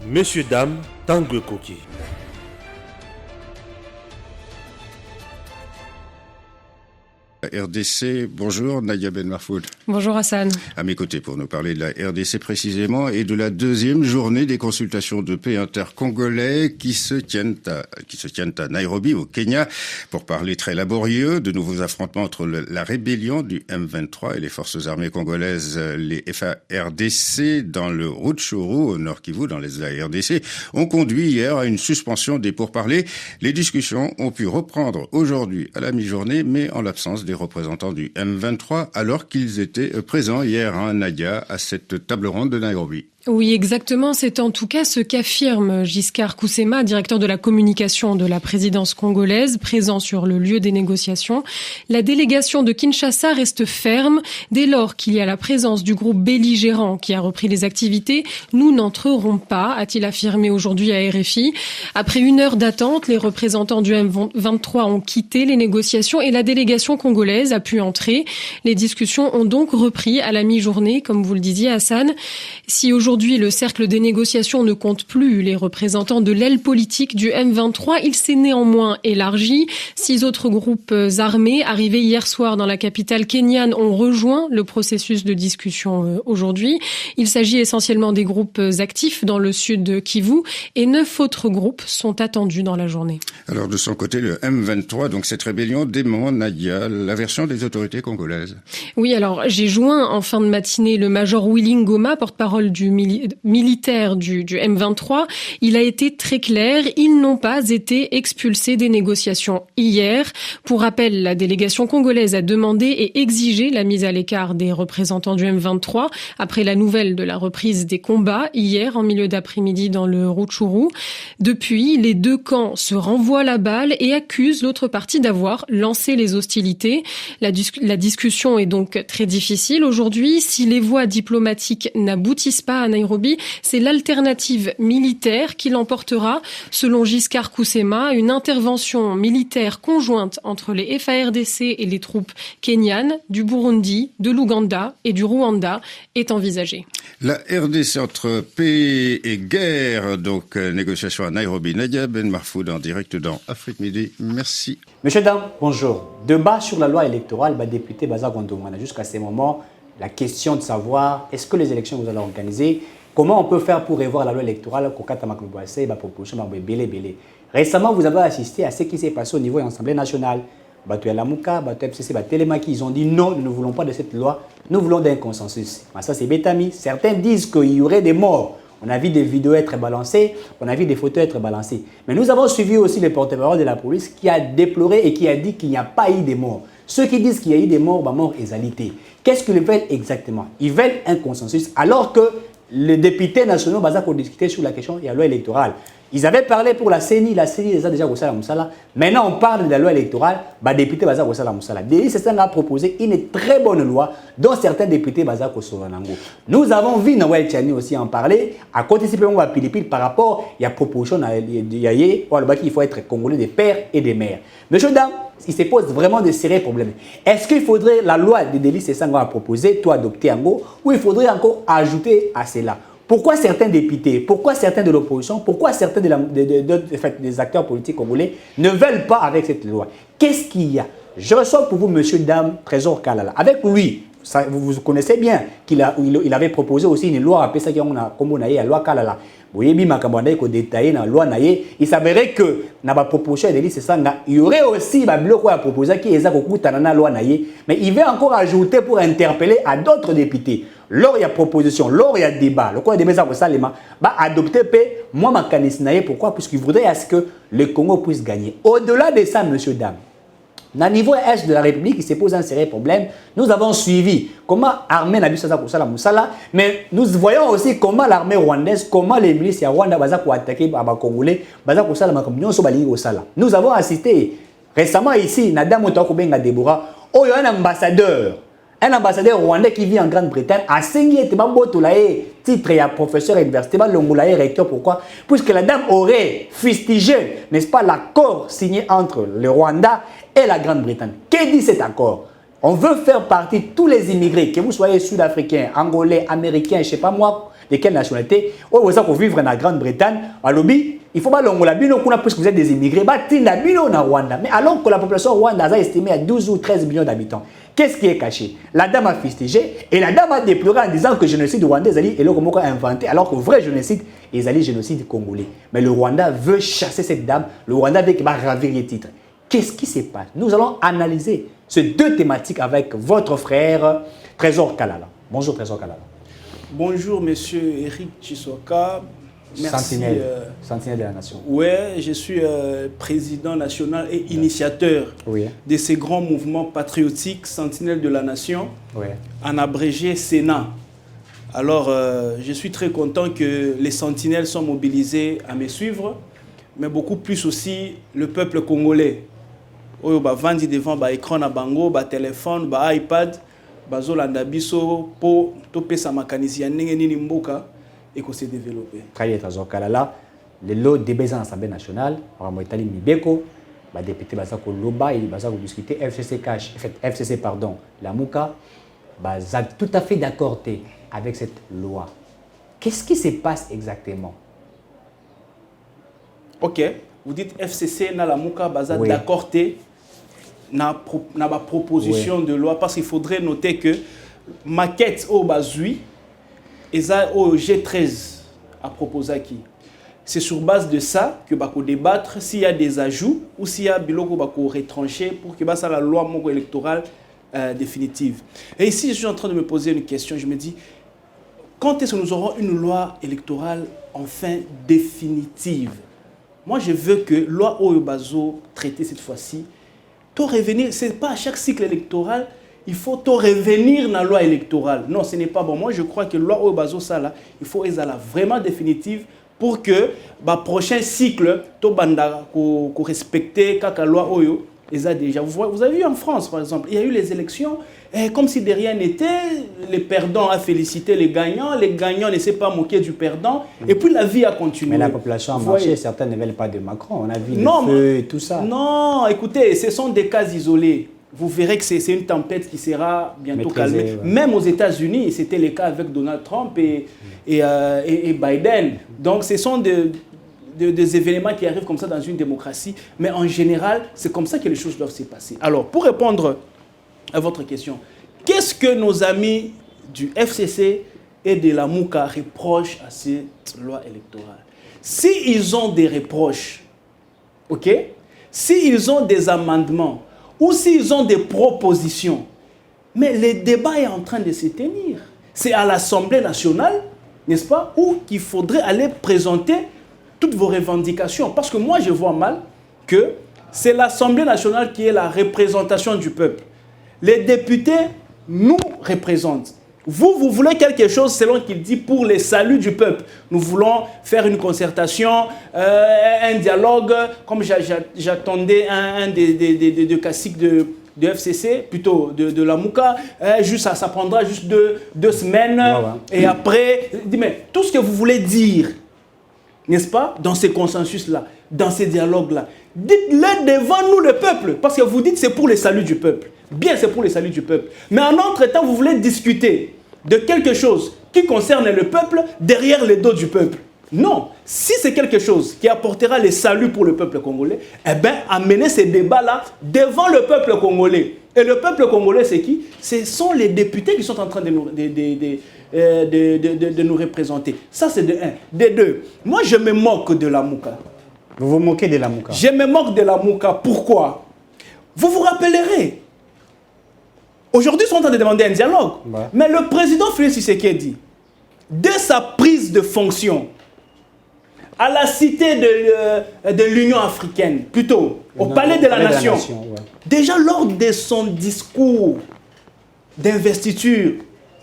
Messieurs, dames, Tangue Koki. RDC, bonjour Nadia Ben Marfoud. Bonjour Hassan. À mes côtés pour nous parler de la RDC précisément et de la deuxième journée des consultations de paix intercongolais qui se tiennent à Nairobi au Kenya pour parler très laborieux de nouveaux affrontements entre la rébellion du M23 et les forces armées congolaises, les FARDC dans le Rutshuru au Nord Kivu dans les RDC ont conduit hier à une suspension des pourparlers. Les discussions ont pu reprendre aujourd'hui à la mi-journée mais en l'absence des représentants du M23 alors qu'ils étaient présents hier à Nadia à cette table ronde de Nairobi. Oui, exactement. C'est en tout cas ce qu'affirme Giscard Koussema, directeur de la communication de la présidence congolaise, présent sur le lieu des négociations. La délégation de Kinshasa reste ferme. Dès lors qu'il y a la présence du groupe belligérant qui a repris les activités, nous n'entrerons pas, a-t-il affirmé aujourd'hui à RFI. Après 1 heure d'attente, les représentants du M23 ont quitté les négociations et la délégation congolaise a pu entrer. Les discussions ont donc repris à la mi-journée, comme vous le disiez, Hassan. Si aujourd'hui, le cercle des négociations ne compte plus les représentants de l'aile politique du M23. Il s'est néanmoins élargi. 6 autres groupes armés arrivés hier soir dans la capitale kenyane ont rejoint le processus de discussion aujourd'hui. Il s'agit essentiellement des groupes actifs dans le sud Kivu et 9 autres groupes sont attendus dans la journée. Alors de son côté, le M23, donc cette rébellion dément, Nadia, la version des autorités congolaises. Oui, alors j'ai joint en fin de matinée le major Willy Ngoma, porte-parole du militaire du M23, il a été très clair, ils n'ont pas été expulsés des négociations hier. Pour rappel, la délégation congolaise a demandé et exigé la mise à l'écart des représentants du M23 après la nouvelle de la reprise des combats hier en milieu d'après-midi dans le Rutshuru. Depuis, les deux camps se renvoient la balle et accusent l'autre partie d'avoir lancé les hostilités. La discussion est donc très difficile aujourd'hui. Si les voies diplomatiques n'aboutissent pas à Nairobi, c'est l'alternative militaire qui l'emportera. Selon Giscard Koussema, une intervention militaire conjointe entre les FARDC et les troupes kenyanes, du Burundi, de l'Ouganda et du Rwanda est envisagée. La RDC entre paix et guerre, donc négociation à Nairobi. Nadia Ben Marfoud en direct dans Afrique Midi. Merci. Monsieur, dames, bonjour. Débat sur la loi électorale, député Baza Gondomana. Jusqu'à ce moment, la question de savoir est-ce que les élections que vous allez organiser, comment on peut faire pour revoir la loi électorale Récemment, vous avez assisté à ce qui s'est passé au niveau de l'Assemblée nationale. Ils ont dit non, nous ne voulons pas de cette loi, nous voulons d'un consensus. Ça, c'est Betami. Certains disent qu'il y aurait des morts. On a vu des vidéos être balancées, on a vu des photos être balancées. Mais nous avons suivi aussi le porte-parole de la police qui a déploré et qui a dit qu'il n'y a pas eu de morts. Ceux qui disent qu'il y a eu des morts, mort égalité. Qu'est-ce qu'ils veulent exactement? Ils veulent un consensus alors que les députés nationaux ont discuté sur la question de la loi électorale. Ils avaient parlé pour la CENI les a déjà reçu la Moussala. Maintenant, on parle de la loi électorale, les députés ont reçu la Moussala. DICSN a proposé une très bonne loi dont certains députés ont reçu la Moussala. Nous avons vu Noël Tchani aussi en parler, à côté de Pilipil par rapport à la proposition qu'il faut être congolais des pères et des mères. Monsieur, dame, il se pose vraiment de sérieux problèmes. Est-ce qu'il faudrait la loi de DICSN a proposé, toi adopter en gros, ou il faudrait encore ajouter à cela? Pourquoi certains députés, pourquoi certains de l'opposition, pourquoi certains des acteurs politiques congolais ne veulent pas avec cette loi? Qu'est-ce qu'il y a? Je reçois pour vous, monsieur, dame, Trésor Kalala. Avec lui, ça, vous connaissez bien qu'il avait proposé aussi une loi, appelée ça, comme on a la loi Kalala. Il s'avérait que dans la proposition de l'ICE, il y aurait aussi un bloc à proposer qui est la loi, mais il veut encore ajouter pour interpeller à d'autres députés. Lors il y a proposition, lors il y a débat, le quoi de débat adopter moi ma canisnaye. Pourquoi? Puisqu'il voudrait à ce que le Congo puisse gagner. Au-delà de ça, monsieur, dame, au niveau est de la République, il se pose un sérieux problème. Nous avons suivi comment l'armée n'a pas Moussala, mais nous voyons aussi comment l'armée rwandaise, comment les milices rwandais ont attaqué les Congolais. Nous avons assisté récemment ici, Nadam Otakobenga Deborah, où il y a un ambassadeur rwandais qui vit en Grande-Bretagne a signé titre à professeur à l'université, recteur. Pourquoi? Puisque la dame aurait fustigé, n'est-ce pas, l'accord signé entre le Rwanda et la Grande-Bretagne. Que dit cet accord? On veut faire partie de tous les immigrés, que vous soyez sud-africains, angolais, américains, je ne sais pas moi, de quelle nationalité, oh, vous avez vivre en Grande-Bretagne, à lobby, il faut pas l'ongola bino qu'on a plus que vous êtes des immigrés, batinda bino na Rwanda. Mais alors que la population rwandaise est estimée à 12 ou 13 millions d'habitants, qu'est-ce qui est caché? La dame a fustigé et la dame a déploré en disant que le génocide rwandais est inventé, alors que le vrai génocide est le génocide congolais. Mais le Rwanda veut chasser cette dame, le Rwanda veut qu'il va ravir les titres. Qu'est-ce qui se passe? Nous allons analyser ces deux thématiques avec votre frère Trésor Kalala. Bonjour Trésor Kalala. Bonjour monsieur Eric Chisoka. Merci. Sentinelle de la nation. Oui, je suis président national et initiateur de ces grands mouvements patriotiques, Sentinelle de la nation, en abrégé Sénat. Alors, je suis très content que les sentinelles sont mobilisés à me suivre, mais beaucoup plus aussi le peuple congolais. Oyo ba vandi devant ba écran na bango, ba téléphone, ba iPad, ba zolanda biso po to pesa makanisi ya ndenge nini mboka et qu'on s'est développé. Très bien, Trésor Kalala. Le lot débat à l'Assemblée nationale, on va Itali Mibeko, ba député baza ko loba et baza ko discuter FCC pardon, la Mouka, baza tout à fait d'accord avec cette loi. Qu'est-ce qui se passe exactement? OK, vous dites FCC na la Mouka baza d'accord na ba proposition de loi parce qu'il faudrait noter que maquette au bazui et ça au G13 a proposé qui. C'est sur base de ça que bako débattre s'il y a des ajouts ou s'il y a biloko bako retrancher pour que ça la loi mongo électorale définitive. Et ici je suis en train de me poser une question, je me dis quand est-ce que nous aurons une loi électorale enfin définitive? Moi je veux que loi Oyobazo traitée cette fois-ci to revenir, c'est pas à chaque cycle électoral, il faut to revenir dans la loi électorale. Non, ce n'est pas bon. Moi, je crois que la loi Oyobazo, ça là, il faut qu'elle soit vraiment définitive pour que le prochain cycle, to banda ko respecter kaka loi Oyo, déjà. Vous avez vu en France, par exemple, il y a eu les élections, et comme si de rien n'était, les perdants ont félicité les gagnants ne s'est pas moqué du perdant, et puis la vie a continué. Mais la population a marché, certains ne veulent pas de Macron, on a vu le feu et tout ça. Non, écoutez, ce sont des cas isolés. Vous verrez que c'est une tempête qui sera bientôt calmée. Même aux États-Unis, c'était le cas avec Donald Trump et Biden. Donc, ce sont des événements qui arrivent comme ça dans une démocratie. Mais en général, c'est comme ça que les choses doivent se passer. Alors, pour répondre à votre question, qu'est-ce que nos amis du FCC et de la Mouka reprochent à cette loi électorale? S'ils ont des reproches, ok? S'ils ont des amendements, ou s'ils ont des propositions, mais le débat est en train de se tenir. C'est à l'Assemblée nationale, n'est-ce pas, où il faudrait aller présenter toutes vos revendications. Parce que moi, je vois mal que c'est l'Assemblée nationale qui est la représentation du peuple. Les députés nous représentent. Vous voulez quelque chose, selon qu'il dit, pour le salut du peuple. Nous voulons faire une concertation, un dialogue, comme j'attendais un des caciques de FCC, plutôt de la Mouka, juste ça prendra juste deux semaines, et après, mais tout ce que vous voulez dire, n'est-ce pas, dans ces consensus-là, dans ces dialogues-là, dites-le devant nous, le peuple, parce que vous dites c'est pour le salut du peuple. Bien, c'est pour le salut du peuple. Mais en entre-temps, vous voulez discuter de quelque chose qui concerne le peuple derrière le dos du peuple. Non. Si c'est quelque chose qui apportera le salut pour le peuple congolais, eh bien, amenez ces débats-là devant le peuple congolais. Et le peuple congolais, c'est qui? Ce sont les députés qui sont en train de nous représenter. Ça, c'est de un. De deux, moi, je me moque de la Mouka. Vous vous moquez de la Mouka? Je me moque de la Mouka. Pourquoi? Vous vous rappellerez. Aujourd'hui, ils sont en train de demander un dialogue. Mais le président Félix Tshisekedi, dès sa prise de fonction, à la cité de l'Union africaine, plutôt, au palais de la Nation, déjà lors de son discours d'investiture,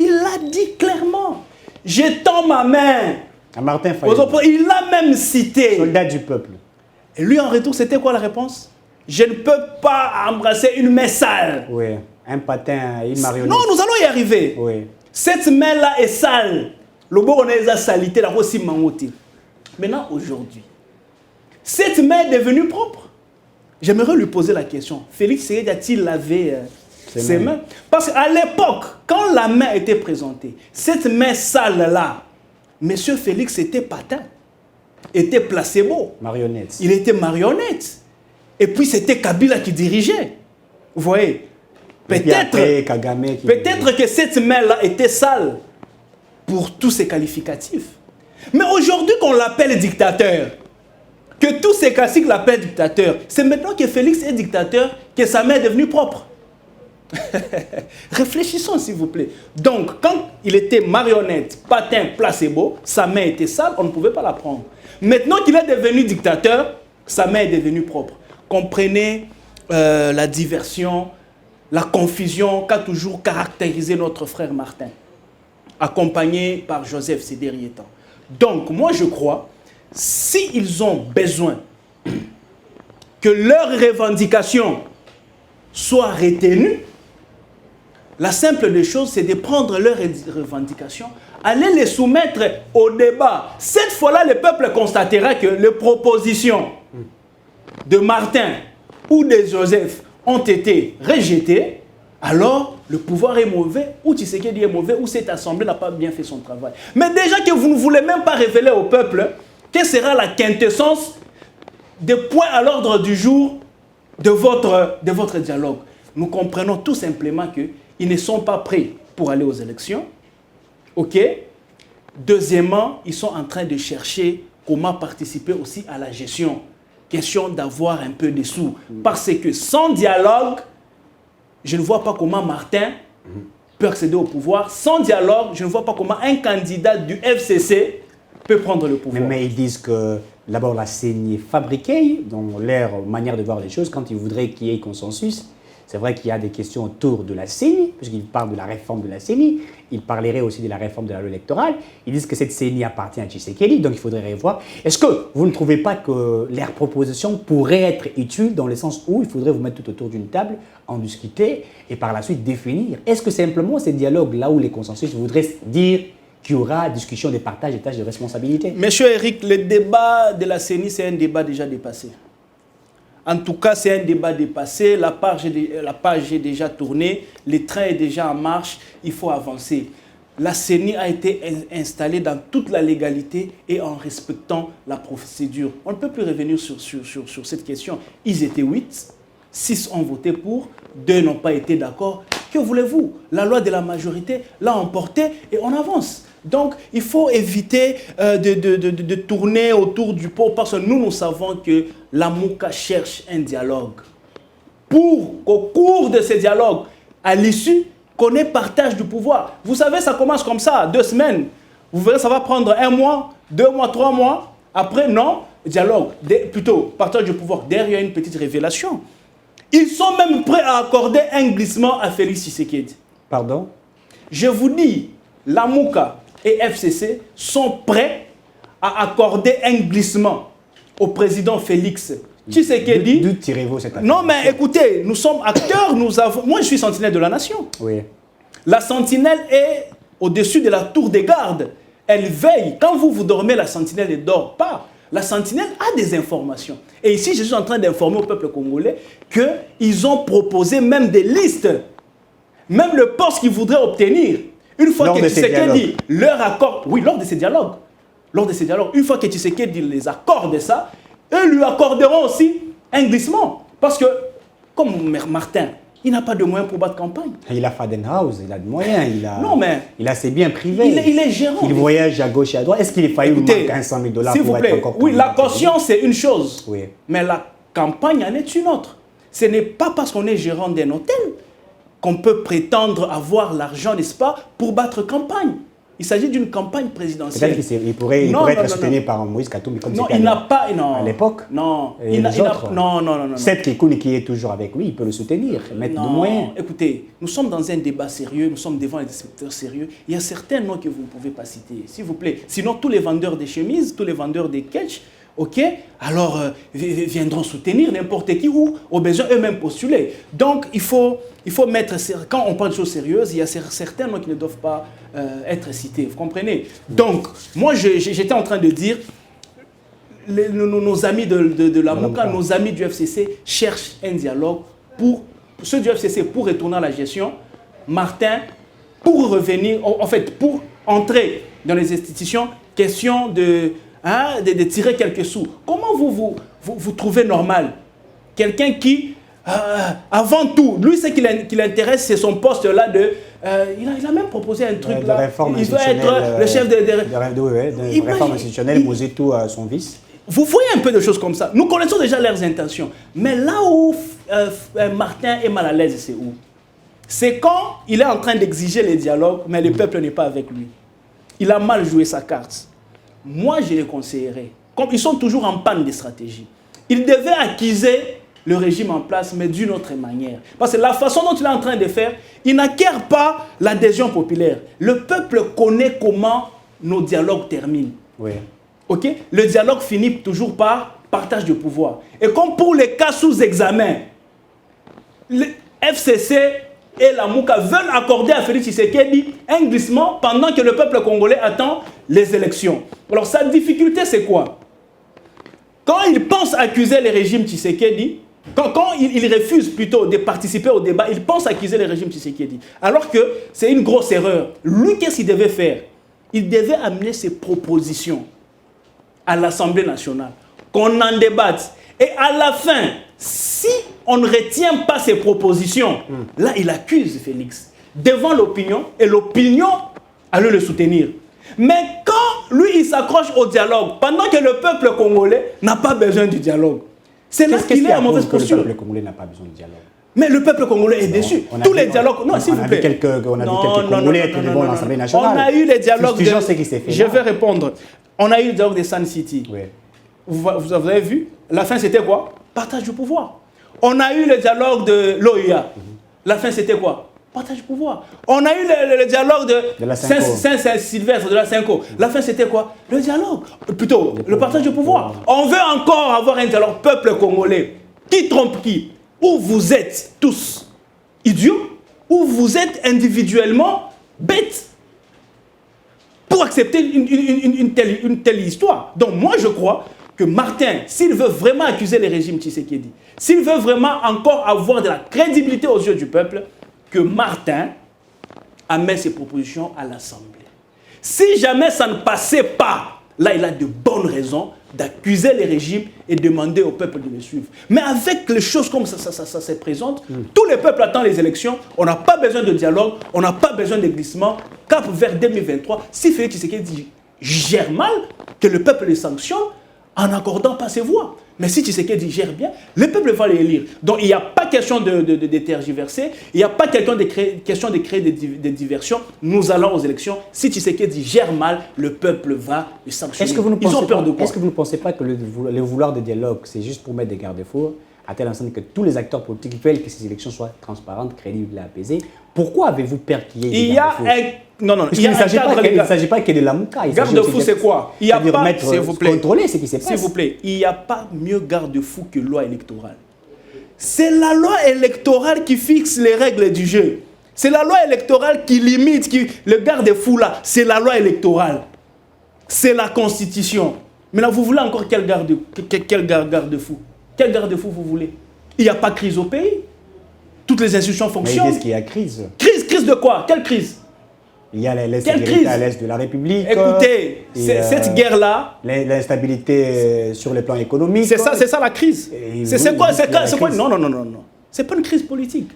il a dit clairement, je tends ma main à Martin Fayulu. Il a même cité. Soldat du peuple. Et lui, en retour, c'était quoi la réponse? Je ne peux pas embrasser une main sale. Oui. Un patin, une marionnette. Non, nous allons y arriver. Oui. Cette main-là est sale. Le bon, on a salité, la aussi mangoté. Maintenant, aujourd'hui, cette main est devenue propre. J'aimerais lui poser la question. Félix Tshisekedi a-t-il lavé ses mains? Parce qu'à l'époque, quand la main était présentée, cette main sale-là, Monsieur Félix était patin, était placebo. Marionnette. Il était marionnette. Et puis c'était Kabila qui dirigeait. Vous voyez? Peut-être que cette main-là était sale pour tous ces qualificatifs. Mais aujourd'hui qu'on l'appelle dictateur, que tous ces classiques l'appellent dictateur, c'est maintenant que Félix est dictateur que sa main est devenue propre. Réfléchissons s'il vous plaît. Donc quand il était marionnette, patin, placebo, sa main était sale, on ne pouvait pas la prendre. Maintenant qu'il est devenu dictateur, sa main est devenue propre. Comprenez la diversion, la confusion qu'a toujours caractérisé notre frère Martin, accompagné par Joseph ces derniers temps. Donc, moi je crois, s'ils ont besoin que leurs revendications soient retenues, la simple des choses, c'est de prendre leurs revendications, aller les soumettre au débat. Cette fois-là, le peuple constatera que les propositions de Martin ou de Joseph ont été rejetées, alors le pouvoir est mauvais, ou Tshisekedi est mauvais, ou cette assemblée n'a pas bien fait son travail. Mais déjà que vous ne voulez même pas révéler au peuple quelle sera la quintessence des points à l'ordre du jour de votre dialogue, nous comprenons tout simplement qu'ils ne sont pas prêts pour aller aux élections. OK? Deuxièmement, ils sont en train de chercher comment participer aussi à la gestion. Question d'avoir un peu de sous. Parce que sans dialogue, je ne vois pas comment Martin peut accéder au pouvoir. Sans dialogue, je ne vois pas comment un candidat du FCC peut prendre le pouvoir. Mais ils disent que d'abord la CENI est fabriquée, dans leur manière de voir les choses, quand ils voudraient qu'il y ait consensus. C'est vrai qu'il y a des questions autour de la CENI, puisqu'ils parlent de la réforme de la CENI. Ils parleraient aussi de la réforme de la loi électorale. Ils disent que cette CENI appartient à Tshisekedi, donc il faudrait revoir. Est-ce que vous ne trouvez pas que leurs propositions pourraient être utiles dans le sens où il faudrait vous mettre tout autour d'une table, en discuter et par la suite définir? Est-ce que simplement ces dialogues, là où les consensus voudraient dire qu'il y aura discussion des partages des tâches de responsabilité? Monsieur Eric, le débat de la CENI, c'est un débat déjà dépassé. En tout cas, c'est un débat dépassé. La page est déjà tournée. Le train est déjà en marche. Il faut avancer. La CENI a été installée dans toute la légalité et en respectant la procédure. On ne peut plus revenir sur cette question. Ils étaient 8. 6 ont voté pour. 2 n'ont pas été d'accord. Que voulez-vous? La loi de la majorité l'a emporté et on avance. Donc, il faut éviter de tourner autour du pot parce que nous savons que la Mouka cherche un dialogue. Pour qu'au cours de ce dialogue, à l'issue, qu'on ait partage du pouvoir. Vous savez, ça commence comme ça, 2 semaines. Vous verrez, ça va prendre 1 mois, 2 mois, 3 mois. Après, non, dialogue, plutôt partage du pouvoir. Derrière, il y a une petite révélation. Ils sont même prêts à accorder un glissement à Félix Tshisekedi. Pardon? Je vous dis, la Mouka et FCC sont prêts à accorder un glissement au président Félix Tshisekedi. D'où tirez-vous cette affaire? Non, mais écoutez, nous sommes acteurs, moi je suis sentinelle de la nation. Oui. La sentinelle est au-dessus de la tour des gardes. Elle veille. Quand vous dormez, la sentinelle ne dort pas. La sentinelle a des informations. Et ici, je suis en train d'informer au peuple congolais qu'ils ont proposé même des listes. Même le poste qu'ils voudraient obtenir. Une fois que Tshisekedi leur accorde... Oui, lors de ces dialogues. Une fois que Tshisekedi les accorde ça, eux lui accorderont aussi un glissement. Parce que, comme Martin, il n'a pas de moyens pour battre campagne. Il a Fadenhaus, il a de moyens, il a ses biens privés. Il est gérant. Il voyage à gauche et à droite. Est-ce qu'il est failli manquer 100 000 $ pour être encore... Oui, la caution, c'est une chose. Oui. Mais la campagne en est une autre. Ce n'est pas parce qu'on est gérant d'un hôtel qu'on peut prétendre avoir l'argent, n'est-ce pas, pour battre campagne. Il s'agit d'une campagne présidentielle. Peut-être qu'il pourrait être soutenu par Moïse Katumbi comme c'était à l'époque. Non, non. Seth Kikouni qui est toujours avec lui, il peut le soutenir, mettre de moyens. Écoutez, nous sommes dans un débat sérieux, nous sommes devant des secteurs sérieux. Il y a certains noms que vous ne pouvez pas citer, s'il vous plaît. Sinon, tous les vendeurs de chemises, tous les vendeurs de ketch, ok, alors viendront soutenir n'importe qui ou au besoin eux-mêmes postuler. Donc il faut mettre, quand on parle de choses sérieuses, il y a certains noms qui ne doivent pas être cités, vous comprenez? Donc moi j'étais en train de dire, nos amis de la Mouka, nos amis du FCC cherchent un dialogue pour, ceux du FCC pour retourner à la gestion, Martin pour revenir, en fait pour entrer dans les institutions, question de tirer quelques sous. Comment vous trouvez normal quelqu'un qui, avant tout, lui, ce qui l'intéresse, c'est son poste là de... il a même proposé un truc là. Il veut être le chef de réforme institutionnelle, Mosetou son vice. Vous voyez un peu de choses comme ça. Nous connaissons déjà leurs intentions. Mais là où Martin est mal à l'aise, c'est où? C'est quand il est en train d'exiger les dialogues, mais le peuple n'est pas avec lui. Il a mal joué sa carte. Moi, je les conseillerais. Comme ils sont toujours en panne de stratégie. Ils devaient accuser le régime en place, mais d'une autre manière. Parce que la façon dont il est en train de faire, il n'acquiert pas l'adhésion populaire. Le peuple connaît comment nos dialogues terminent. Oui. Okay? Le dialogue finit toujours par partage de pouvoir. Et comme pour les cas sous examen, le FCC et la Mouka veulent accorder à Félix Tshisekedi un glissement pendant que le peuple congolais attend les élections. Alors sa difficulté, c'est quoi? Quand il pense accuser le régime Tshisekedi, quand il refuse plutôt de participer au débat, il pense accuser le régime Tshisekedi. Alors que c'est une grosse erreur. Lui, qu'est-ce qu'il devait faire? Il devait amener ses propositions à l'Assemblée nationale, qu'on en débatte. Et à la fin, si on ne retient pas ses propositions, là, il accuse Félix devant l'opinion, et l'opinion allait le soutenir. Mais quand lui, il s'accroche au dialogue, pendant que le peuple congolais n'a pas besoin du dialogue, c'est là qu'il est en mauvaise posture. Le peuple congolais n'a pas besoin de dialogue. Mais le peuple congolais est déçu. Tous les dialogues... Non, s'il vous plaît. On a vu quelques Congolais être devant l'Assemblée nationale. On a eu les dialogues ce qui s'est fait. Je vais répondre. On a eu le dialogue de Sun City. Oui. Vous avez vu? La fin, c'était quoi? Partage du pouvoir. On a eu le dialogue de l'OIA. La fin, c'était quoi? Partage du pouvoir. On a eu le dialogue de la Saint-Sylvestre, de la Cinco. La fin, c'était quoi? Le dialogue. Plutôt, le partage du pouvoir. On veut encore avoir un dialogue peuple congolais. Qui trompe qui? Ou vous êtes tous idiots, ou vous êtes individuellement bêtes pour accepter une telle histoire. Donc moi, je crois que Martin, s'il veut vraiment accuser le régime Tshisekedi, s'il veut vraiment encore avoir de la crédibilité aux yeux du peuple, que Martin amène ses propositions à l'Assemblée. Si jamais ça ne passait pas, là, il a de bonnes raisons d'accuser les régimes et demander au peuple de le suivre. Mais avec les choses comme ça se présente, tous les peuples attendent les élections, on n'a pas besoin de dialogue, on n'a pas besoin de glissement. Cap vers 2023, si Félix Tshisekedi gère mal, que le peuple les sanctionne en n'accordant pas ses voix. Mais si Tshisekedi gère bien, le peuple va les élire. Donc il n'y a pas question de tergiverser, il n'y a pas question de créer des diversions. Nous allons aux élections. Si Tshisekedi gère mal, le peuple va le sanctionner. Ils ont peur de quoi? Est-ce que vous ne pensez pas que le vouloir de dialogue, c'est juste pour mettre des garde-fous à tel instant que tous les acteurs politiques veulent que ces élections soient transparentes, crédibles et apaisées? Pourquoi avez-vous peur qu'il y ait des garde-fous? Il ne s'agit pas qu'il y ait de la mouka. Garde-fou, c'est quoi? Il n'y a pas, s'il vous plaît, contrôler ce qui se passe. S'il vous plaît, il n'y a pas mieux garde-fou que loi électorale. C'est la loi électorale qui fixe les règles du jeu. C'est la loi électorale qui limite, le garde-fou là, c'est la loi électorale. C'est la Constitution. Maintenant, vous voulez encore quel garde-fou? Quel garde-fou vous voulez? Il n'y a pas de crise au pays. Toutes les institutions fonctionnent. Mais qu'est-ce qu'il y a crise? Crise de quoi? Quelle crise? Il y a l'insécurité à l'est de la République. Écoutez, cette guerre-là... L'instabilité sur le plan économique. C'est ça la crise. C'est quoi? Non. C'est pas une crise politique.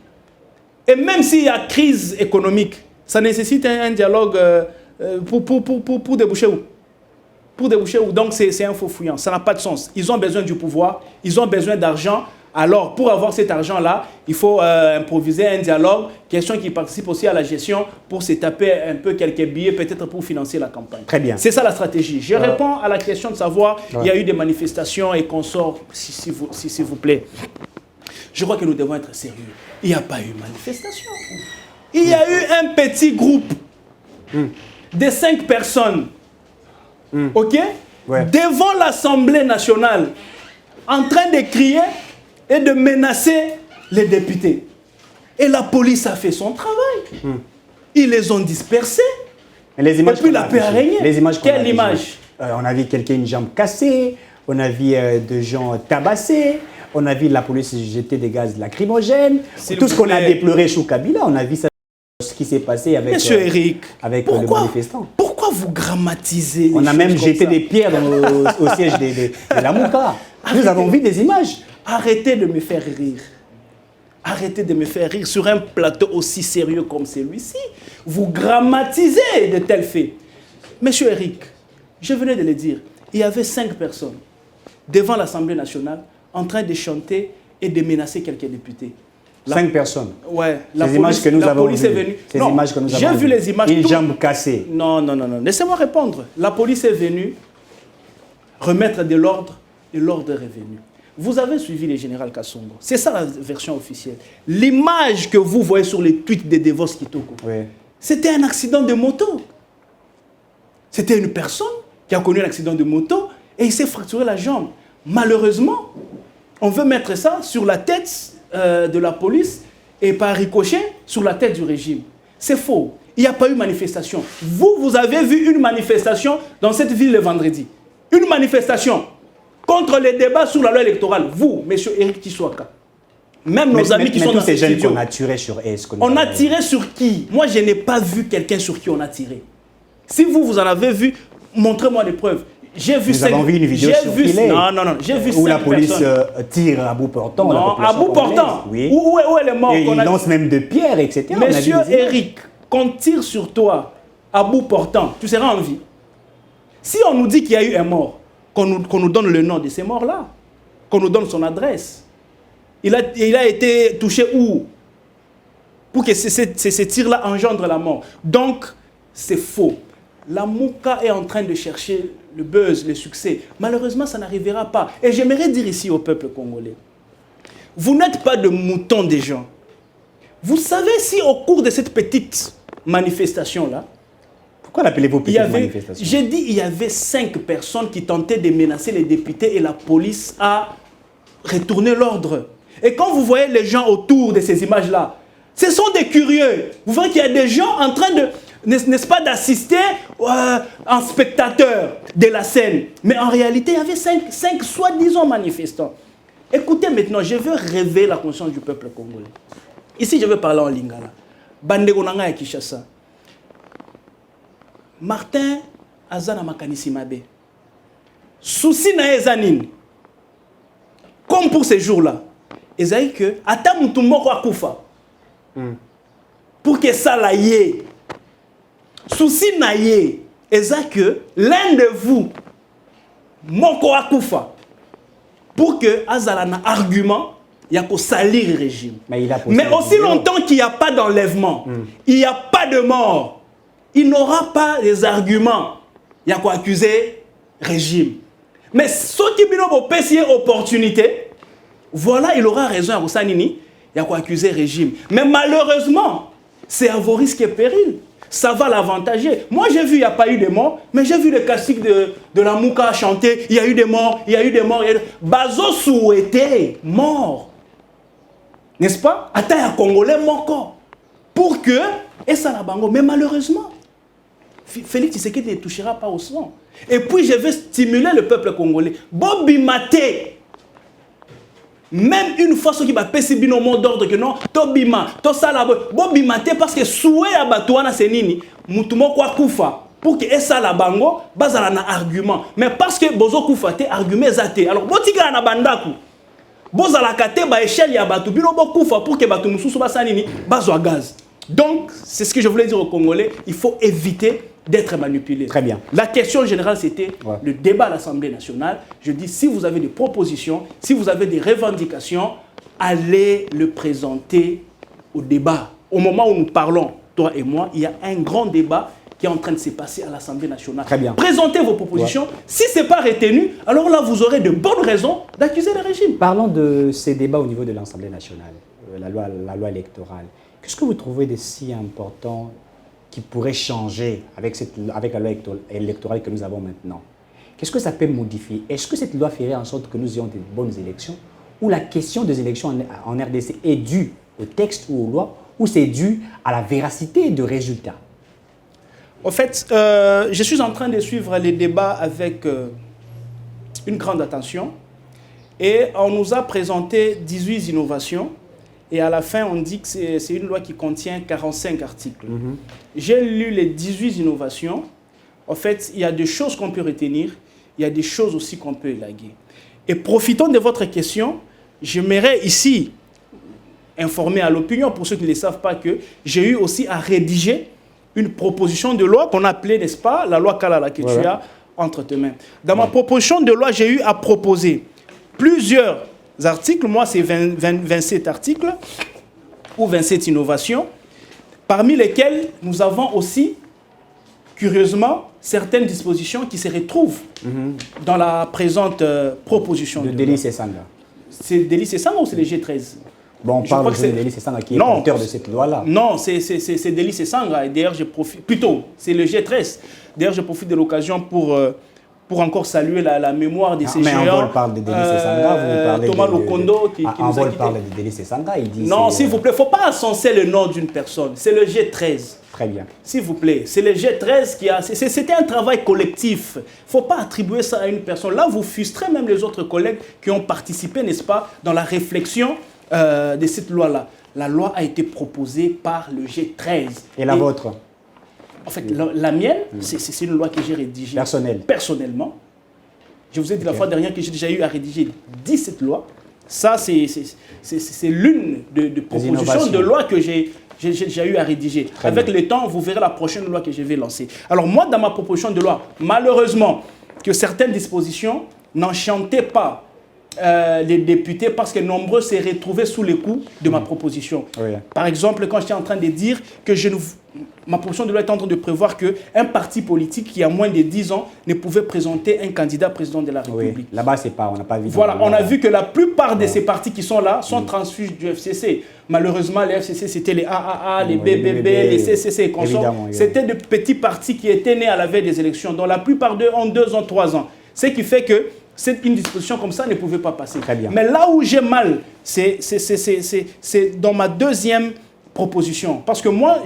Et même s'il y a crise économique, ça nécessite un dialogue pour déboucher où? Pour déboucher où? Donc c'est un faux fouillant. Ça n'a pas de sens. Ils ont besoin du pouvoir, ils ont besoin d'argent. Alors, pour avoir cet argent-là, il faut improviser un dialogue, question qui participe aussi à la gestion pour se taper un peu quelques billets, peut-être pour financer la campagne. Très bien. C'est ça la stratégie. Je réponds à la question de savoir, il y a eu des manifestations et consorts, s'il vous plaît. Je crois que nous devons être sérieux. Il n'y a pas eu manifestation. Il y a eu un petit groupe de 5 personnes, ok, devant l'Assemblée nationale, en train de crier et de menacer les députés. Et la police a fait son travail. Ils les ont dispersés. Les images et puis la paix a régné. Quelle image? On a vu quelqu'un une jambe cassée, on a vu des gens tabassés, on a vu la police jeter des gaz lacrymogènes. Tout ce qu'on a déploré sous Kabila, on a vu ça, ce qui s'est passé avec, Monsieur Eric, avec le manifestant. Pourquoi Pourquoi vous grammatisez les On a choses même comme jeté ça? des pierres au siège de la Mouka. Nous avons vu des images. Arrêtez de me faire rire. Arrêtez de me faire rire sur un plateau aussi sérieux comme celui-ci. Vous grammatisez de tels faits. Monsieur Eric, je venais de le dire, il y avait 5 personnes devant l'Assemblée nationale en train de chanter et de menacer quelques députés. 5 personnes. Ouais, Ces images que nous avons vues. Est venue. Ces Non, images que nous avons j'ai vu vues. les images. Une jambe cassée. Non. Laissez-moi répondre. La police est venue remettre de l'ordre et l'ordre est revenu. Vous avez suivi le général Kassongo. C'est ça la version officielle. L'image que vous voyez sur les tweets de Devos Kitoko, Oui. c'était un accident de moto. C'était une personne qui a connu un accident de moto et il s'est fracturé la jambe. Malheureusement, on veut mettre ça sur la tête de la police et par ricochet sur la tête du régime. C'est faux. Il n'y a pas eu manifestation. Vous avez vu une manifestation dans cette ville le vendredi. Une manifestation contre les débats sur la loi électorale. Vous, monsieur Eric Tissoaka. Même nos amis qui sont dans ces ces jeunes studios. qu'on a tirés sur est-ce que nous On a avons- tiré sur qui? Moi, je n'ai pas vu quelqu'un sur qui on a tiré. Si vous en avez vu, montrez-moi des preuves. J'ai vu Nous avons vu une vidéo circuler Non. J'ai vu où la 5 police personnes. tire à bout portant. la Non, population à bout congolaise. portant. Oui. Où est le mort Et qu'on ils a- lancent même de pierres, etc. On a vu Monsieur des images. Eric, qu'on tire sur toi à bout portant, tu seras en vie. Si on nous dit qu'il y a eu un mort, qu'on nous donne le nom de ces morts-là, qu'on nous donne son adresse. Il a été touché où? Pour que ces tirs-là engendrent la mort. Donc, c'est faux. La Mouka est en train de chercher le buzz, le succès. Malheureusement, ça n'arrivera pas. Et j'aimerais dire ici au peuple congolais, vous n'êtes pas de moutons des gens. Vous savez si au cours de cette petite manifestation-là, Pourquoi l'appelez-vous il y petite avait, manifestation? j'ai dit, il y avait 5 personnes qui tentaient de menacer les députés et la police a retourné l'ordre. Et quand vous voyez les gens autour de ces images-là, ce sont des curieux. Vous voyez qu'il y a des gens en train de, n'est-ce pas, d'assister en spectateur de la scène. Mais en réalité, il y avait 5 soi-disant manifestants. Écoutez maintenant, je veux réveiller la conscience du peuple congolais. Ici, je vais parler en lingala. Bandeko nanga ya Kinshasa. Martin Azana Makanisi Mabe. Souci na ezanine. Comme pour ces jours-là. Ezaï que ata mutu moko akufa. Pour que ça la yé. Souci na yé. Ezaï que l'un de vous moko akufa. Pour que azala na argument il y a qu'au salir le régime. Mais aussi longtemps qu'il n'y a pas d'enlèvement, il n'y a pas de mort, il n'aura pas les arguments. Il y a quoi accuser régime. Mais ceux qui ont une opportunité, voilà, il aura raison à Rosanini, il y a quoi accuser régime. Mais malheureusement, c'est à vos risques et périls. Ça va l'avantager. Moi, j'ai vu, il n'y a pas eu de morts, mais j'ai vu le classique de la Mouka chanter, il y a eu des morts, il y a eu des morts. Bazo souhaitait mort. N'est-ce pas? Attends, il y a Congolais moko. Pour que, et ça la bango. Mais malheureusement, Félix Tshisekedi ne touchera pas au sang. Et puis, je vais stimuler le peuple congolais. Bobi Maté. Même une fois, ceux qui va passer bien au mot d'ordre que non, Tobima, Tosala, Bobi Maté, parce que souhait à Batouana Senini, Moutumo kwa Koufa. Pour que ça la bango, bazala na argument. Mais parce que Bozo Koufa te argument zate. Alors, Botika na bandaku. Bozala kate ba échelle ya batu bino bo Koufa pour que batu mususu basanini bazwa gaz. Donc, c'est ce que je voulais dire aux Congolais, il faut éviter d'être manipulé. Très bien. La question générale, c'était le débat à l'Assemblée nationale. Je dis, si vous avez des propositions, si vous avez des revendications, allez le présenter au débat. Au moment où nous parlons, toi et moi, il y a un grand débat qui est en train de se passer à l'Assemblée nationale. Très bien. Présentez vos propositions. Si ce n'est pas retenu, alors là, vous aurez de bonnes raisons d'accuser le régime. Parlons de ces débats au niveau de l'Assemblée nationale, la loi électorale. Qu'est-ce que vous trouvez de si important qui pourrait changer avec la loi électorale que nous avons maintenant? Qu'est-ce que ça peut modifier? Est-ce que cette loi ferait en sorte que nous ayons de bonnes élections? Ou la question des élections en RDC est due au texte ou aux lois? Ou c'est dû à la véracité de résultats? En fait, je suis en train de suivre les débats avec une grande attention. Et on nous a présenté 18 innovations. Et à la fin, on dit que c'est une loi qui contient 45 articles. J'ai lu les 18 innovations. en fait, il y a des choses qu'on peut retenir, il y a des choses aussi qu'on peut élaguer. Et profitons de votre question, j'aimerais ici informer à l'opinion, pour ceux qui ne le savent pas, que j'ai eu aussi à rédiger une proposition de loi qu'on appelait, n'est-ce pas, la loi Kalala que tu as entre tes mains. Dans ma proposition de loi, j'ai eu à proposer plusieurs articles, moi c'est 27 articles, ou 27 innovations, parmi lesquelles nous avons aussi, curieusement, certaines dispositions qui se retrouvent dans la présente proposition de loi. Délice Sanga. C'est Délice Sanga ou c'est le G13? Bon, on parle de Délice Sanga qui est l'auteur de cette loi-là. Non, c'est Délice Sanga. Et d'ailleurs, je profite... Plutôt, c'est le G13. D'ailleurs, je profite de l'occasion pour encore saluer la mémoire de ces géants. Mais Envol parle de Délice Sanga, vous parlez Thomas Lokondo qui nous a Envol quittés. parle de Délice Sanga, il dit... Non, s'il vous plaît, il ne faut pas ascenser le nom d'une personne. C'est le G13. Très bien. S'il vous plaît, c'est le G13 qui a... C'était un travail collectif. Il ne faut pas attribuer ça à une personne. Là, vous frustrez même les autres collègues qui ont participé, n'est-ce pas, dans la réflexion de cette loi-là. La loi a été proposée par le G13. Et la vôtre? En fait, la mienne, c'est une loi que j'ai rédigée personnellement. Je vous ai dit la fois dernière que j'ai déjà eu à rédiger 17 lois. Ça, c'est l'une de propositions de loi que j'ai eu à rédiger. Avec le temps, vous verrez la prochaine loi que je vais lancer. Alors moi, dans ma proposition de loi, malheureusement, que certaines dispositions n'enchantaient pas les députés parce que nombreux s'est retrouvés sous les coups de ma proposition. Oui. Par exemple, quand j'étais en train de dire que ma proposition de loi est en train de prévoir qu'un parti politique qui a moins de 10 ans ne pouvait présenter un candidat président de la République. Oui. Là-bas, on n'a pas vu. Voilà, on a vu que la plupart de ces partis qui sont là sont transfuges du FCC. Malheureusement, les FCC, c'était les AAA, les BBB, les CCC et consorts. C'était de petits partis qui étaient nés à la veille des élections, dont la plupart d'eux ont 2 ans, 3 ans. Ce qui fait que une disposition comme ça ne pouvait pas passer. Très bien. Mais là où j'ai mal, c'est dans ma deuxième proposition. Parce que moi,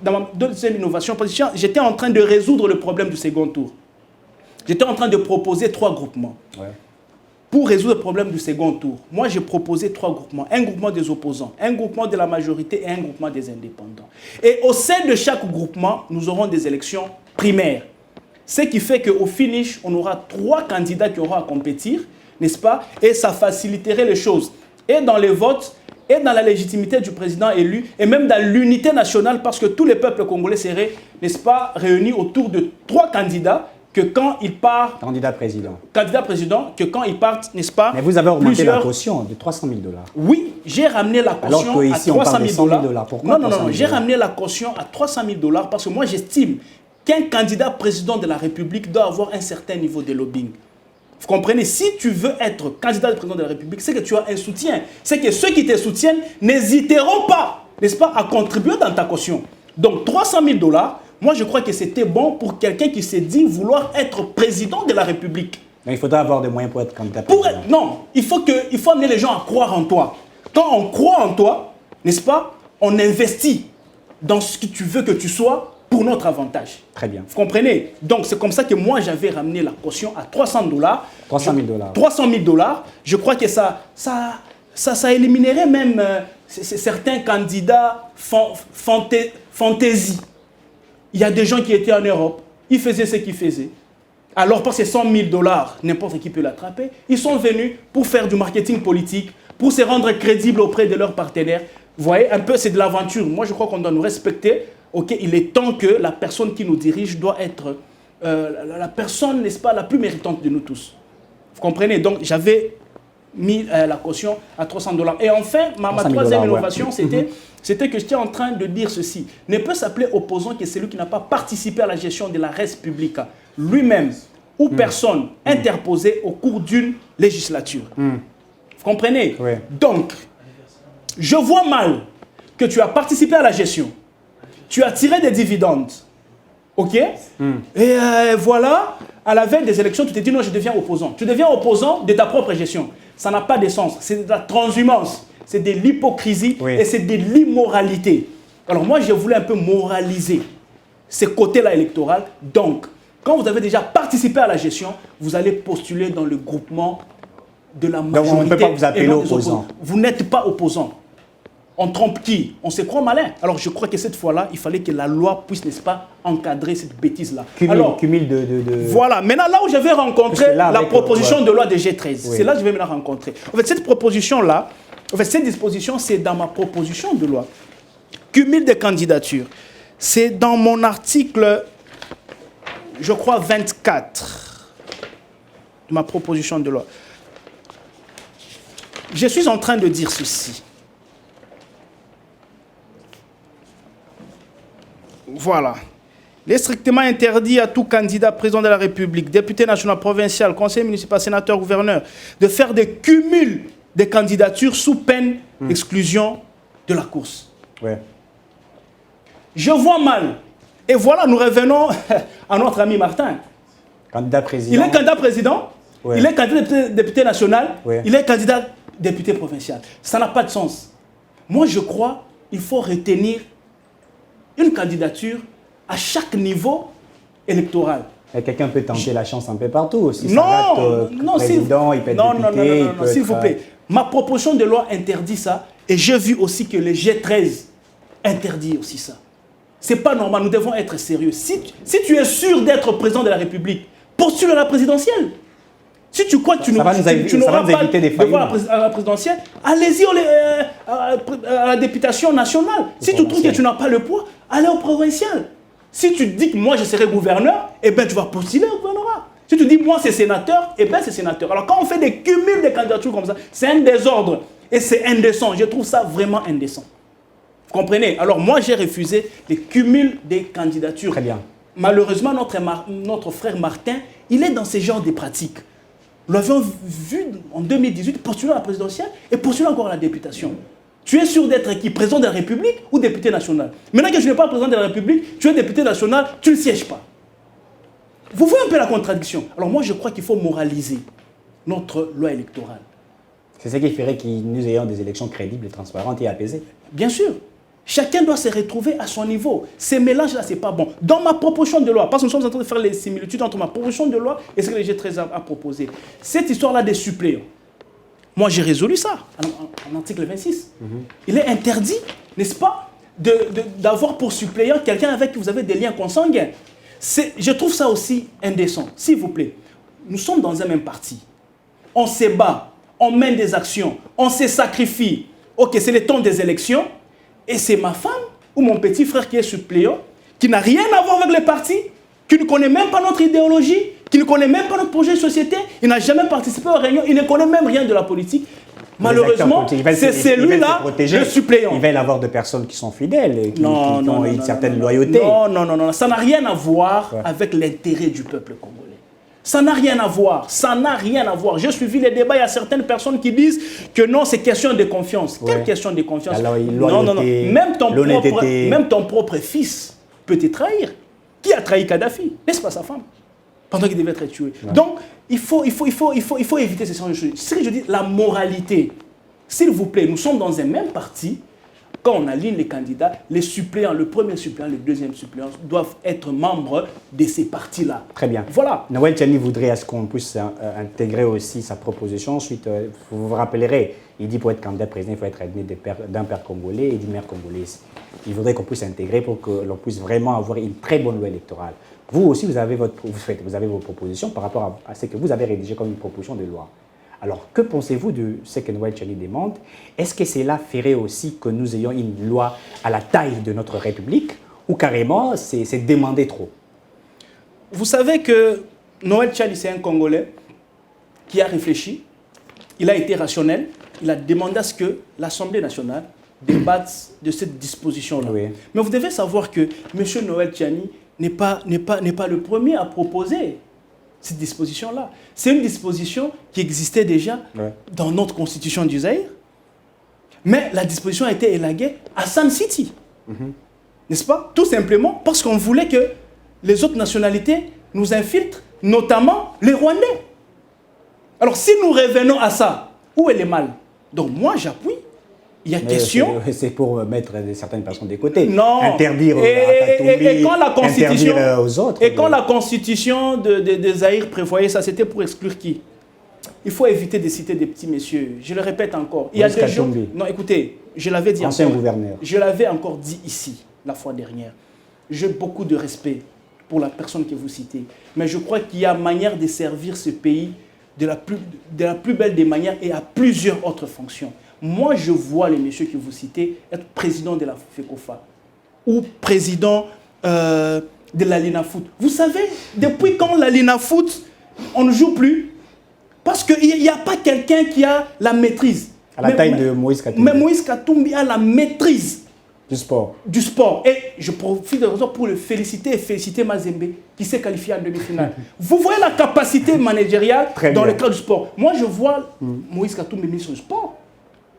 dans ma deuxième innovation, j'étais en train de résoudre le problème du second tour. J'étais en train de proposer 3 groupements. Ouais. Pour résoudre le problème du second tour, moi, j'ai proposé 3 groupements. Un groupement des opposants, un groupement de la majorité et un groupement des indépendants. Et au sein de chaque groupement, nous aurons des élections primaires. Ce qui fait qu'au finish, on aura 3 candidats qui auront à compétir, n'est-ce pas? Et ça faciliterait les choses. Et dans les votes, et dans la légitimité du président élu, et même dans l'unité nationale, parce que tous les peuples congolais seraient, n'est-ce pas, réunis autour de 3 candidats, que quand ils partent... Candidat président, que quand ils partent, n'est-ce pas... Mais vous avez augmenté la caution de 300 000 $. Oui, j'ai ramené la caution à 300 000 $. Pourquoi non, j'ai ramené la caution à 300 000 $ parce que moi, j'estime qu'un candidat président de la République doit avoir un certain niveau de lobbying. Vous comprenez? Si tu veux être candidat président de la République, c'est que tu as un soutien. C'est que ceux qui te soutiennent n'hésiteront pas, n'est-ce pas, à contribuer dans ta caution. Donc 300 000 $, moi je crois que c'était bon pour quelqu'un qui s'est dit vouloir être président de la République. Mais il faudra avoir des moyens pour être candidat. Non, il faut amener les gens à croire en toi. Quand on croit en toi, n'est-ce pas, on investit dans ce que tu veux que tu sois pour notre avantage. Très bien. Vous comprenez? Donc, c'est comme ça que moi, j'avais ramené la caution à 300 $. 300 000 $. 300 000 $. Je crois que ça éliminerait même certains candidats fantaisie. Il y a des gens qui étaient en Europe, ils faisaient ce qu'ils faisaient. Alors, pour ces 100 000 $, n'importe qui peut l'attraper. Ils sont venus pour faire du marketing politique, pour se rendre crédibles auprès de leurs partenaires. Vous voyez, un peu, c'est de l'aventure. Moi, je crois qu'on doit nous respecter. Ok, il est temps que la personne qui nous dirige doit être la personne, n'est-ce pas, la plus méritante de nous tous. Vous comprenez? Donc, j'avais mis la caution à 300 $. Et enfin, ma troisième innovation, c'était que j'étais en train de dire ceci. Ne peut s'appeler opposant que celui qui n'a pas participé à la gestion de la res publica lui-même ou personne interposée au cours d'une législature. Vous comprenez? Oui. Donc, je vois mal que tu as participé à la gestion. Tu as tiré des dividendes, ok? Et voilà, à la veille des élections, tu te dis non, je deviens opposant. Tu deviens opposant de ta propre gestion. Ça n'a pas de sens. C'est de la transhumance, c'est de l'hypocrisie et c'est de l'immoralité. Alors moi, je voulais un peu moraliser ces côtés-là électoraux. Donc, quand vous avez déjà participé à la gestion, vous allez postuler dans le groupement de la majorité. Donc on ne peut pas vous appeler opposant. Vous n'êtes pas opposant. On trompe qui? On se croit malin. Alors je crois que cette fois-là, il fallait que la loi puisse, n'est-ce pas, encadrer cette bêtise-là. Cumul de... Voilà, maintenant là où je vais rencontrer là, la proposition ouais. de loi de G13, Oui. c'est là que je vais me la rencontrer. En fait, cette proposition-là, cette disposition, c'est dans ma proposition de loi. Cumul des candidatures. C'est dans mon article, je crois, 24 de ma proposition de loi. Je suis en train de dire ceci. Voilà. Il est strictement interdit à tout candidat président de la République, député national, provincial, conseiller municipal, sénateur, gouverneur, de faire des cumuls des candidatures sous peine d'exclusion de la course. Ouais. Je vois mal. Et voilà, nous revenons à notre ami Martin. Candidat président. Il est candidat président, Ouais. il est candidat député national, Ouais. il est candidat député provincial. Ça n'a pas de sens. Moi, je crois qu'il faut retenir une candidature à chaque niveau électoral. Et quelqu'un peut tenter la chance un peu partout aussi. Non, non, président, il peut être non, député, il peut s'il être, vous plaît. Ma proposition de loi interdit ça et j'ai vu aussi que le G13 interdit aussi ça. C'est pas normal, nous devons être sérieux. Si tu es sûr d'être président de la République, postule à la présidentielle. Si tu crois que tu n'auras pas de voix à la présidentielle, allez-y à la députation nationale. Si tu trouves que tu n'as pas le poids, allez au provincial. Si tu dis que moi je serai gouverneur, eh bien tu vas postuler au gouvernorat. Si tu dis moi c'est sénateur, eh bien c'est sénateur. Alors quand on fait des cumuls de candidatures comme ça, c'est un désordre et c'est indécent. Je trouve ça vraiment indécent. Vous comprenez? Alors moi j'ai refusé les cumuls des candidatures. Très bien. Malheureusement notre frère Martin, il est dans ce genre de pratiques. Nous l'avions vu en 2018 postuler à la présidentielle et postuler encore à la députation. Tu es sûr d'être qui? Président de la République ou député national? Maintenant que je n'ai pas président de la République, tu es député national, tu ne sièges pas. Vous voyez un peu la contradiction. Alors moi, je crois qu'il faut moraliser notre loi électorale. C'est ce qui ferait que nous ayons des élections crédibles, transparentes et apaisées. Bien sûr. Chacun doit se retrouver à son niveau. Ces mélanges-là, ce n'est pas bon. Dans ma proposition de loi, parce que nous sommes en train de faire les similitudes entre ma proposition de loi et ce que le G13 a proposé. Cette histoire-là des suppléants, moi j'ai résolu ça en article 26. Il est interdit, n'est-ce pas, d'avoir pour suppléant quelqu'un avec qui vous avez des liens consanguins. Je trouve ça aussi indécent. S'il vous plaît, nous sommes dans un même parti. On se bat, on mène des actions, on se sacrifie. Ok, c'est le temps des élections. Et c'est ma femme ou mon petit frère qui est suppléant, qui n'a rien à voir avec le parti, qui ne connaît même pas notre idéologie, qui ne connaît même pas notre projet de société, il n'a jamais participé aux réunions, il ne connaît même rien de la politique. Malheureusement, c'est celui-là le suppléant. Il va y avoir de personnes qui sont fidèles, qui ont une certaine loyauté. Non, ça n'a rien à voir avec l'intérêt du peuple congolais. Ça n'a rien à voir, ça n'a rien à voir. J'ai suivi les débats, il y a certaines personnes qui disent que non, c'est question de confiance. Quelle question de confiance? Non. Même ton propre fils peut te trahir. Qui a trahi Kadhafi? N'est-ce pas sa femme? Pendant qu'il devait être tué. Ouais. Donc, il faut éviter ces choses. Ce que je dis, la moralité. S'il vous plaît, nous sommes dans un même parti. Quand on aligne les candidats, les suppléants, le premier suppléant, le deuxième suppléant, doivent être membres de ces partis-là. Très bien. Voilà. Noël Tchani voudrait à ce qu'on puisse intégrer aussi sa proposition. Ensuite, vous vous rappellerez, il dit pour être candidat président, il faut être aîné d'un père congolais et d'une mère congolaise. Il voudrait qu'on puisse intégrer pour que l'on puisse vraiment avoir une très bonne loi électorale. Vous aussi, vous avez vos propositions par rapport à ce que vous avez rédigé comme une proposition de loi. Alors, que pensez-vous de ce que Noël Tchani demande? Est-ce que cela ferait aussi que nous ayons une loi à la taille de notre République ou carrément c'est demander trop? Vous savez que Noël Tchani, c'est un Congolais qui a réfléchi, il a été rationnel, il a demandé à ce que l'Assemblée nationale débatte de cette disposition-là. Oui. Mais vous devez savoir que M. Noël Tchani n'est pas le premier à proposer cette disposition-là. C'est une disposition qui existait déjà dans notre constitution du Zaïre, mais la disposition a été élaguée à Sun City. N'est-ce pas? Tout simplement parce qu'on voulait que les autres nationalités nous infiltrent, notamment les Rwandais. Alors si nous revenons à ça, où est le mal? Donc moi j'appuie. Il y a question. C'est pour mettre certaines personnes de côté. Non. Interdire et quand la constitution, interdire aux autres. Et quand la constitution de Zaïre prévoyait ça, c'était pour exclure qui? Il faut éviter de citer des petits messieurs. Je le répète encore. Il y a des gens. Non, écoutez, je l'avais dit ancien encore, gouverneur. Je l'avais encore dit ici, la fois dernière. J'ai beaucoup de respect pour la personne que vous citez. Mais je crois qu'il y a manière de servir ce pays de la plus belle des manières et à plusieurs autres fonctions. Moi, je vois le monsieur que vous citez être président de la FECOFA ou président de la Linafoot. Vous savez, depuis quand la Linafoot, on ne joue plus? Parce qu'il n'y a pas quelqu'un qui a la maîtrise. À la taille de Moïse Katumbi. Mais Moïse Katumbi a la maîtrise du sport. Du sport. Et je profite de raison pour le féliciter et féliciter Mazembe qui s'est qualifié en demi-finale. Vous voyez la capacité managériale dans le cadre du sport. Moi, je vois Moïse Katumbi, ministre du sport.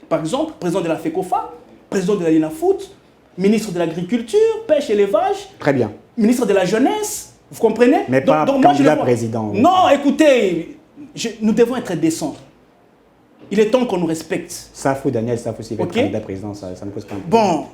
Par exemple, président de la FECOFA, président de la Linafoot, ministre de l'Agriculture, Pêche et Élevage. Très bien. Ministre de la Jeunesse. Vous comprenez? Mais pas candidat président. Oui. Non, écoutez, nous devons être décents. Il est temps qu'on nous respecte. Safou, Daniel Safou, s'il veut être candidat président, ça ne pose pas un problème. Bon,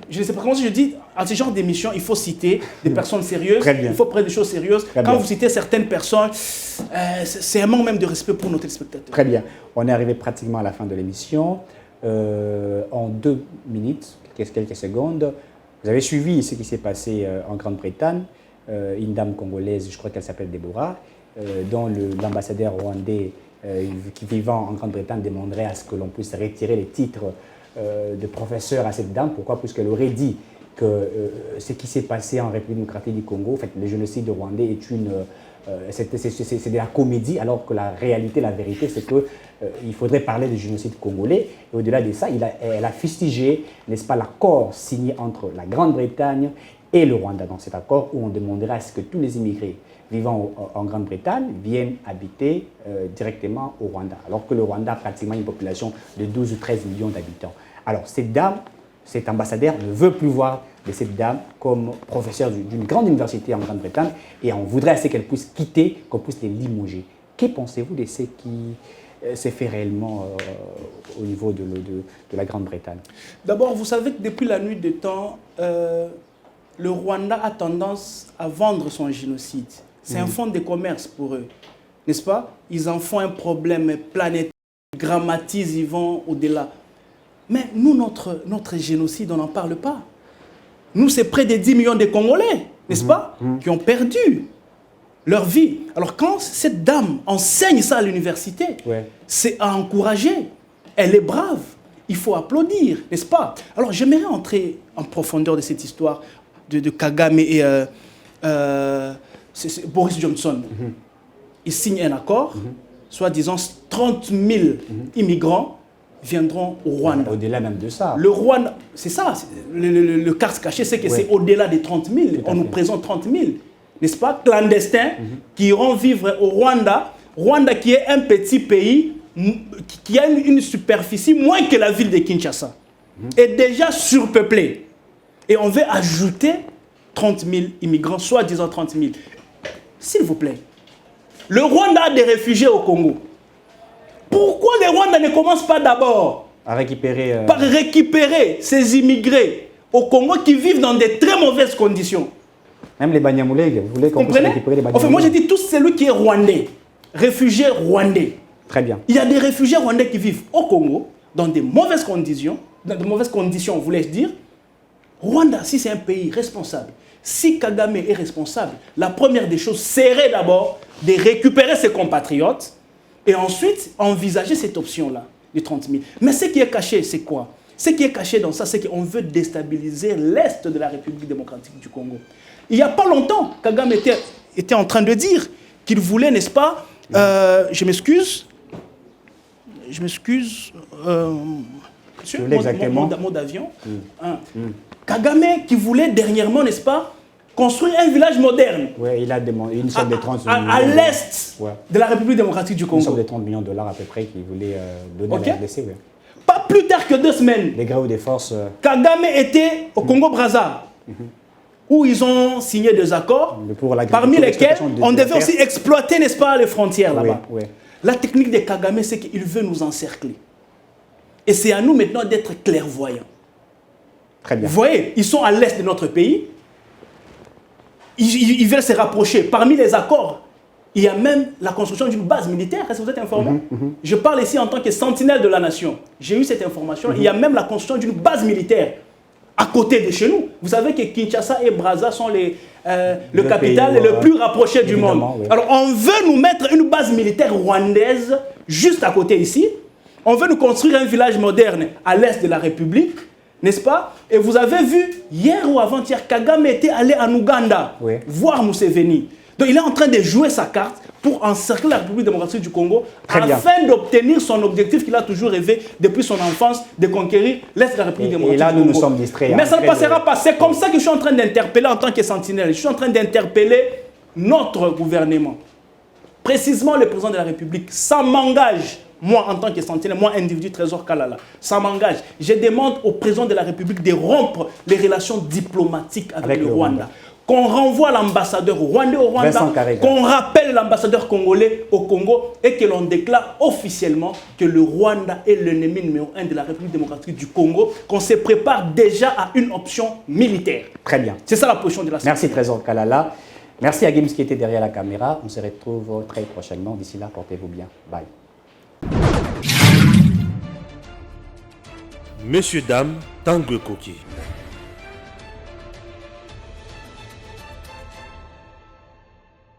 je ne sais pas comment je dis, à ce genre d'émission, il faut citer des personnes sérieuses. Très bien. Il faut prendre des choses sérieuses. Très Quand bien. vous citez certaines personnes, c'est un manque même de respect pour nos téléspectateurs. Très bien. On est arrivé pratiquement à la fin de l'émission. En 2 minutes, quelques secondes, vous avez suivi ce qui s'est passé en Grande-Bretagne. Une dame congolaise, je crois qu'elle s'appelle Déborah, dont l'ambassadeur rwandais qui vivant en Grande-Bretagne demanderait à ce que l'on puisse retirer les titres de professeur à cette dame. Pourquoi? Puisqu'elle aurait dit que ce qui s'est passé en République démocratique du Congo, en fait, le génocide rwandais est c'est de la comédie, alors que la réalité, la vérité, c'est qu'il faudrait parler du génocide congolais. Et au-delà de ça, elle a fustigé, n'est-ce pas, l'accord signé entre la Grande-Bretagne et le Rwanda. Dans cet accord où on demanderait à ce que tous les immigrés vivant en Grande-Bretagne viennent habiter directement au Rwanda, alors que le Rwanda a pratiquement une population de 12 ou 13 millions d'habitants. Alors cette dame, cet ambassadeur ne veut plus voir de cette dame comme professeure d'une grande université en Grande-Bretagne et on voudrait assez qu'elle puisse quitter, qu'on puisse les limoger. Que pensez-vous de ce qui s'est fait réellement au niveau de la Grande-Bretagne? D'abord, vous savez que depuis la nuit des temps, le Rwanda a tendance à vendre son génocide. C'est un fonds de commerce pour eux, n'est-ce pas? Ils en font un problème planétaire, ils grammatisent, ils vont au-delà. Mais nous, notre génocide, on n'en parle pas. Nous, c'est près de 10 millions de Congolais, n'est-ce pas, qui ont perdu leur vie. Alors quand cette dame enseigne ça à l'université, c'est à encourager. Elle est brave. Il faut applaudir, n'est-ce pas? Alors j'aimerais entrer en profondeur de cette histoire de Kagame et Boris Johnson. Ils signent un accord, soi-disant 30 000 immigrants viendront au Rwanda. Au-delà même de ça. Le Rwanda, c'est ça, le casse caché, c'est que c'est au-delà des 30 000. On nous présente 30 000, n'est-ce pas, clandestins, qui iront vivre au Rwanda. Rwanda qui est un petit pays, qui a une superficie moins que la ville de Kinshasa, est déjà surpeuplée. Et on veut ajouter 30 000 immigrants, soi-disant 30 000. S'il vous plaît, le Rwanda a des réfugiés au Congo. Pourquoi les Rwandais ne commencent pas d'abord par récupérer ces immigrés au Congo qui vivent dans de très mauvaises conditions? Même les Banyamulés, vous voulez qu'on puisse récupérer les Banyamulés? Enfin, moi je dis tout celui qui est rwandais, réfugié rwandais. Très bien. Il y a des réfugiés rwandais qui vivent au Congo dans de mauvaises conditions, voulais-je dire. Rwanda, si c'est un pays responsable, si Kagame est responsable, la première des choses serait d'abord de récupérer ses compatriotes et ensuite envisager cette option-là, de 30 000. Mais ce qui est caché, c'est quoi? Ce qui est caché dans ça, c'est qu'on veut déstabiliser l'Est de la République démocratique du Congo. Il n'y a pas longtemps, Kagame était en train de dire qu'il voulait, n'est-ce pas, je m'excuse, mot d'avion. Kagame qui voulait dernièrement, n'est-ce pas, construire un village moderne. Oui, il a demandé une somme de 30 millions. À l'est de la République démocratique du Congo. Une somme de 30 millions de dollars à peu près qu'il voulait donner à la RDC. Oui. Pas plus tard que 2 semaines. Les grèves des forces. Kagame était au Congo-Brazza, où ils ont signé des accords, parmi lesquels on devait aussi exploiter, n'est-ce pas, les frontières là-bas. Oui. La technique de Kagame, c'est qu'il veut nous encercler. Et c'est à nous maintenant d'être clairvoyants. Très bien. Vous voyez, ils sont à l'est de notre pays. Ils veulent se rapprocher. Parmi les accords il y a même la construction d'une base militaire. Est-ce que vous êtes informé? Je parle ici en tant que sentinelle de la nation. J'ai eu cette information. Il y a même la construction d'une base militaire à côté de chez nous. Vous savez que Kinshasa et Brazza sont le capital le plus rapproché du monde. Oui. Alors, on veut nous mettre une base militaire rwandaise juste à côté ici. On veut nous construire un village moderne à l'est de la République, n'est-ce pas? Et vous avez vu, hier ou avant-hier, Kagame était allé en Ouganda voir Museveni. Donc, il est en train de jouer sa carte pour encercler la République démocratique du Congo afin d'obtenir son objectif qu'il a toujours rêvé depuis son enfance, de conquérir l'Est de la République démocratique du Congo. Et là, nous sommes distraits. Mais ça ne passera pas. C'est comme ça que je suis en train d'interpeller en tant que sentinelle. Je suis en train d'interpeller notre gouvernement. Précisément le président de la République. Ça m'engage, moi en tant que sentinelle, moi individu Trésor Kalala, ça m'engage. Je demande au président de la République de rompre les relations diplomatiques avec le Rwanda. Qu'on renvoie l'ambassadeur rwandais au Rwanda, qu'on rappelle l'ambassadeur congolais au Congo et que l'on déclare officiellement que le Rwanda est l'ennemi numéro 1 de la République démocratique du Congo, qu'on se prépare déjà à une option militaire. Très bien. C'est ça la position de la société. Merci Trésor Kalala. Merci à Gims qui était derrière la caméra. On se retrouve très prochainement. D'ici là, portez-vous bien. Bye. Messieurs, dames, Tanguy Koki.